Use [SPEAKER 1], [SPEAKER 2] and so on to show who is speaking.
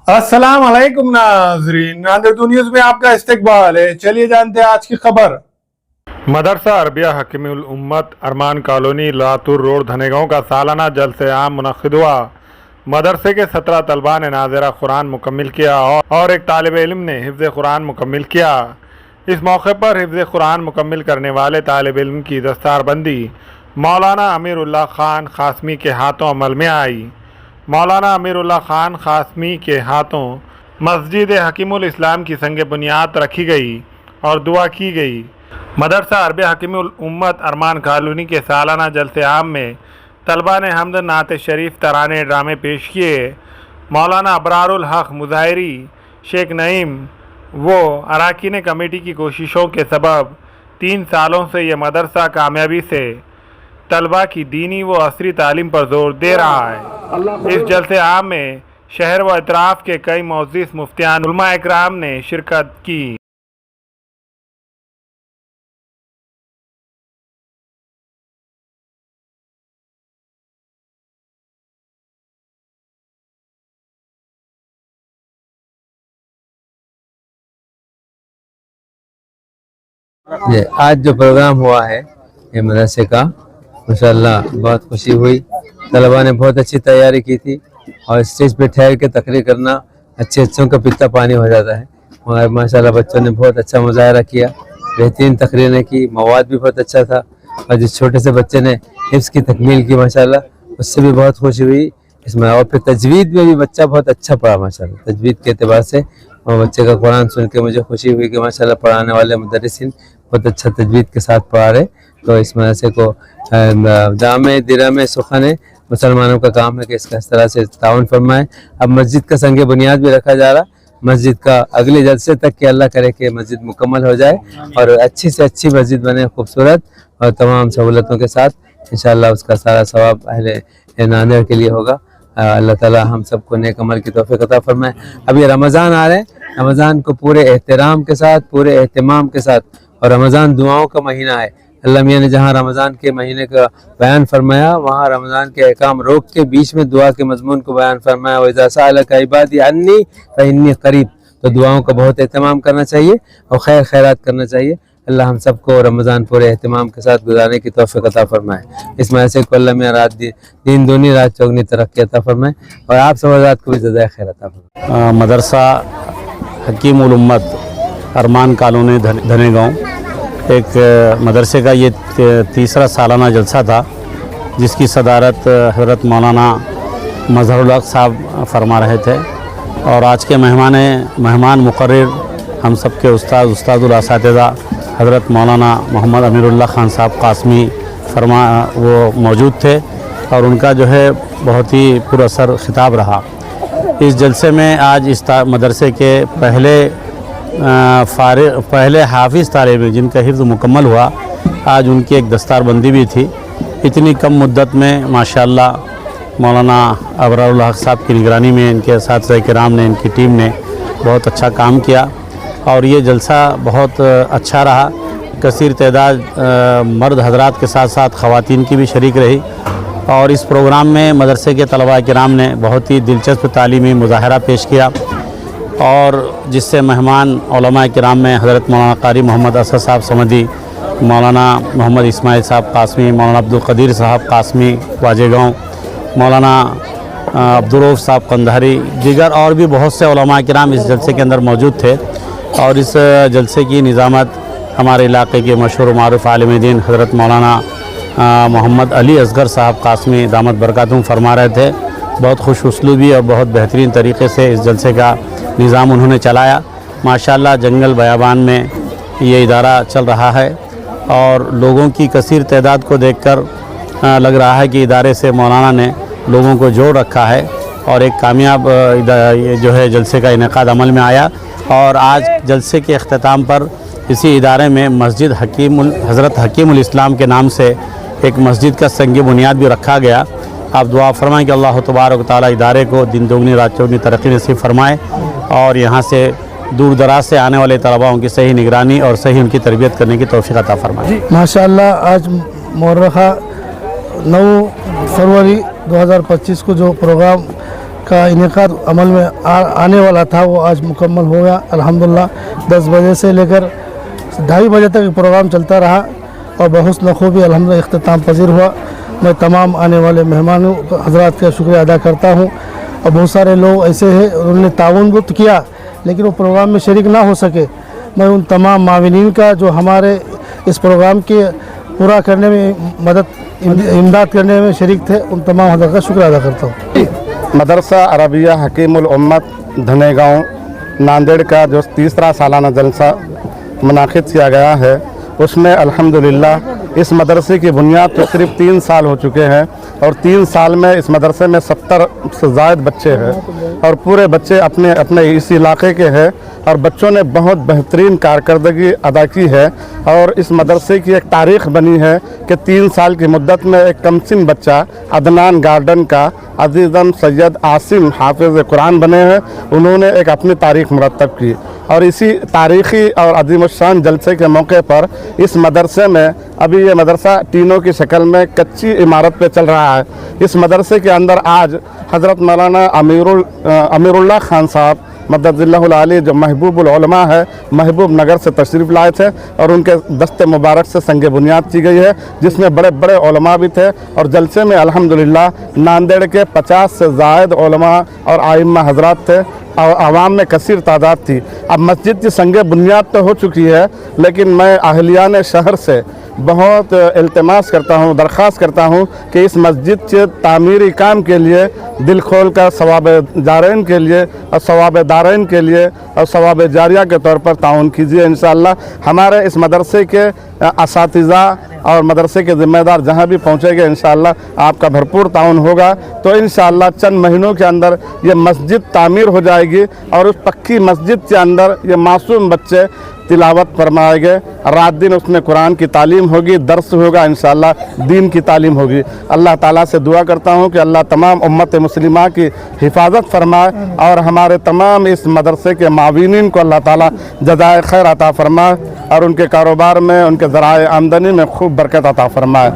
[SPEAKER 1] अस्सलाम वालेकुम नाज़रीन, नादिर न्यूज़ में आपका इस्तकबाल है। चलिए जानते हैं आज की खबर। मदरसा अरबिया हकीमुल उम्मत अरमान कॉलोनी लातूर रोड धनेगांव का सालाना जलसे आम मुनक़्क़िद हुआ। मदरसे के 17 तलबा ने नाज़िरा कुरान मुकम्मिल किया और एक तालिब इल्म ने हिफ्ज़ कुरान मुकम्मिल किया। इस मौके पर हिफ्ज़ कुरान मुकम्मिल करने वाले तालिब इल्म की दस्तारबंदी मौलाना अमीरुल्लाह खान क़ासमी के हाथों अमल में आई। मौलाना अमीरुल्लाह खान क़ासमी के हाथों मस्जिद हकीमुल इस्लाम की संग बुनियाद रखी गई और दुआ की गई। मदरसा अरबिया हकीमुल उम्मत अरमान कॉलोनी के सालाना जलसे आम में तलबा ने हम्द नात शरीफ तराने ड्रामे पेश किए। मौलाना अबरारुल हक मुज़ाहिरी, शेख नईम वो अरकान कमेटी की कोशिशों के सबब 3 सालों से ये मदरसा कामयाबी से तलबा की दीनी व असरी तालीम पर जोर दे रहा है। इस जलसे आम में शहर व अतराफ़ के कई मुअज़्ज़िज़ मुफ्तियान उलमा इकराम ने शिरकत की।
[SPEAKER 2] आज जो प्रोग्राम हुआ है ये मदरसे का, माशाअल्लाह बहुत खुशी हुई। तलबा ने बहुत अच्छी तैयारी की थी और स्टेज पे ठहर के तकरीर करना अच्छों का पिता पानी हो जाता है। और माशाअल्लाह बच्चों ने बहुत अच्छा मुजाहरा किया, बेहतरीन तकरीरें की, मवाद भी बहुत अच्छा था। और जिस छोटे से बच्चे ने हिफ्ज़ की तकमील की माशाअल्लाह, उससे भी बहुत खुशी हुई इसमें। और फिर तजवीद में भी बच्चा बहुत अच्छा पढ़ा माशाअल्लाह। तजवीद के एतबार से और बच्चे का कुरान सुन के मुझे खुशी हुई कि माशाअल्लाह पढ़ाने वाले मुदर्रिसीन बहुत अच्छा तजवीद के साथ पढ़ा रहे। तो इस मदरसे को जामे दिरामे सुखाने मुसलमानों का काम है कि इसका इस तरह से ताउन फरमाए। अब मस्जिद का संग बुनियाद भी रखा जा रहा, मस्जिद का अगले जलसे तक कि अल्लाह करे कि मस्जिद मुकम्मल हो जाए और अच्छी से अच्छी मस्जिद बने, खूबसूरत और तमाम सहूलतों के साथ। इंशाअल्लाह उसका सारा सवाब अहले नांदेड़ के लिए होगा। अल्लाह ताला हम सबको नेक अमल की तौफीक अता फरमाए। अब ये रमज़ान आ रहे हैं, रमज़ान को पूरे एहतराम के साथ, पूरे एहतमाम के साथ, और रमज़ान दुआओं का महीना है। अल्लाह मियाँ ने जहाँ रमज़ान के महीने का बयान फरमाया, वहाँ रमज़ान के अहकाम रोक के बीच में दुआ के मजमून को बयान फरमाया। व इज़ा सअलका इबादी अन्नी फ़इन्नी क़रीब। तो दुआओं का बहुत एहतमाम करना चाहिए और खैरात करना चाहिए। अल्लाह हम सबको रमज़ान पूरे एहतमाम के साथ गुजारने की तौफीक अता फरमाए। इस मदरसे को अल्लाह मियाँ रात दिन दूनी रात चौगनी तरक्की अता फरमाए और आप सब हज़रात को भी जज़ाए खैर अता फरमाए।
[SPEAKER 3] मदरसा हकीमुल उम्मत अरमान कॉलोनी धनेगांव एक मदरसे का ये तीसरा सालाना जलसा था, जिसकी सदारत हज़रत मौलाना मज़हरुल हक साहब फरमा रहे थे। और आज के मेहमान मुकर्रिर हम सब के उस्तादुल असातिज़ा हज़रत मौलाना मोहम्मद अमीरुल्लाह खान साहब क़ासमी वो मौजूद थे और उनका जो है बहुत ही पुरअसर खिताब रहा। इस जलसे में आज इस मदरसे के पहले हाफिज़ तालिब जिनका हिफ्ज़ मुकम्मल हुआ, आज उनकी एक दस्तारबंदी भी थी। इतनी कम मुद्दत में माशाअल्लाह मौलाना अबरारुल हक साहब की निगरानी में इनके असातिज़ा किराम ने, इनकी टीम ने बहुत अच्छा काम किया और ये जलसा बहुत अच्छा रहा। कसीर तादाद मर्द हजरात के साथ साथ ख़वातीन की भी शरीक रही और इस प्रोग्राम में मदरसे के तलबा किराम ने बहुत ही दिलचस्प तालीमी मुज़ाहरा पेश किया और जिससे मेहमान उलमा किराम में हज़रत मौलाना कारी मोहम्मद असद साहब समदी, मौलाना मोहम्मद इस्माइल साहब क़ासमी, मौलाना अब्दुल क़दीर साहब क़ासमी वाजेगांव, मौलाना अब्दुर्रऊफ़ साहब कंधारी, दीगर और भी बहुत से उलमा किराम इस जलसे के अंदर मौजूद थे। और इस जलसे की निज़ामत हमारे इलाके के मशहूर मारूफ़ आलिम दीन हज़रत मौलाना मोहम्मद अली असगर साहब क़ासमी दामत बरकातुहुम फरमा रहे थे। बहुत खुश उसलूबी और बहुत बेहतरीन तरीके से इस जलसे का निज़ाम उन्होंने चलाया। माशाअल्लाह जंगल बयाबान में ये इदारा चल रहा है और लोगों की कसीर तादाद को देखकर लग रहा है कि इदारे से मौलाना ने लोगों को जोड़ रखा है और एक कामयाब जो है जलसे का इनेकाद अमल में आया। और आज जलसे के अख्ताम पर इसी इदारे में मस्जिद हज़रत हकीमुल इस्लाम के नाम से एक मस्जिद का संग बुनियाद भी रखा गया। आप दुआ फरमाएँ कि अल्लाह तबारक व तआला इदारे को दिन दोगुनी रात चौगुनी तरक्की नसीब फरमाए और यहाँ से दूर दराज से आने वाले तलबाओं की सही निगरानी और सही उनकी तरबियत करने की तौफीक अता फरमाए।
[SPEAKER 4] माशाअल्लाह आज मुअर्रखा 9 फरवरी 2025 को जो प्रोग्राम का इनेकाद अमल में आने वाला था वो आज मुकम्मल हो गया अल्हम्दुलिल्लाह। 10 बजे से लेकर 2:30 बजे तक प्रोग्राम चलता रहा और बहुस्न खूबी अल्हम्दुलिल्लाह इख्तिताम पजीर हुआ। मैं तमाम आने वाले मेहमानों हजरात का शुक्रिया अदा करता हूँ। और बहुत सारे लोग ऐसे हैं उन्होंने ताउन भी किया लेकिन वो प्रोग्राम में शरीक ना हो सके। मैं उन तमाम माविनीन का जो हमारे इस प्रोग्राम के पूरा करने में इमदाद करने में शरीक थे उन तमाम हजरात का शुक्रिया अदा करता हूँ।
[SPEAKER 5] मदरसा अरबिया हकीमुल उम्मत धनेगांव नांदेड़ का जो 3रा सालाना जलसा मुनाकिद किया गया है उसमें अल्हम्दुलिल्लाह इस मदरसे की बुनियाद तो सिर्फ 3 साल हो चुके हैं और 3 साल में इस मदरसे में 70 से ज़ायद बच्चे हैं और पूरे बच्चे अपने अपने इस इलाके के हैं और बच्चों ने बहुत बेहतरीन कारकर्दगी अदा की है। और इस मदरसे की एक तारीख़ बनी है कि 3 साल की मुद्दत में एक कमसिन बच्चा अदनान गार्डन का अजीज़म सैयद आसिम हाफिज़ कुरान बने हैं। उन्होंने एक अपनी तारीख़ मुरतब की और इसी तारीख़ी और अज़ीमुश्शान जलसे के मौके पर इस मदरसे में अभी ये मदरसा टीनों की शक्ल में कच्ची इमारत पे चल रहा है। इस मदरसे के अंदर आज हज़रत मौलाना अमीरुल्लाह खान साहब मददुल्लाहुल आली जो महबूबुल उलमा है महबूब नगर से तशरीफ़ लाए थे और उनके दस्ते मुबारक से संग बुनियाद की गई है जिसमें बड़े बड़े उलमा भी थे। और जलसे में अल्हम्दुलिल्लाह नांदेड़ के 50 से ज़ायद उलमा और आइम्मा हजरात थे और आवाम में कसीर तादाद थी। अब मस्जिद की संग बुनियाद तो हो चुकी है लेकिन मैं अहलियान शहर से बहुत इल्तिमास करता हूँ दरख्वास्त करता हूँ कि इस मस्जिद के तामीरी काम के लिए दिल खोल कर सवाब जारैन के लिए और सवाब दारैन के लिए और सवाब जारिया के तौर पर ताउन कीजिए। इंशाअल्लाह हमारे इस मदरसे के असातिज़ा और मदरसे के ज़िम्मेदार जहाँ भी पहुँचेंगे इंशाअल्लाह आपका भरपूर ताउन होगा। तो इंशाअल्लाह चंद महीनों के अंदर ये मस्जिद तामीर हो जाएगी और उस पक्की मस्जिद के अंदर ये मासूम बच्चे तिलावत फरमाएंगे। रात दिन उसमें कुरान की तालीम होगी दर्स होगा इंशाअल्लाह दीन की तालीम होगी। अल्लाह ताला से दुआ करता हूँ कि अल्लाह तमाम उम्मत मुस्लिमा की हिफाजत फरमाए और हमारे तमाम इस मदरसे के मावीनीन को अल्लाह ताला जज़ाए खैर अता फरमाए और उनके कारोबार में उनके ज़राए आमदनी में खूब बरकत अता फरमाए।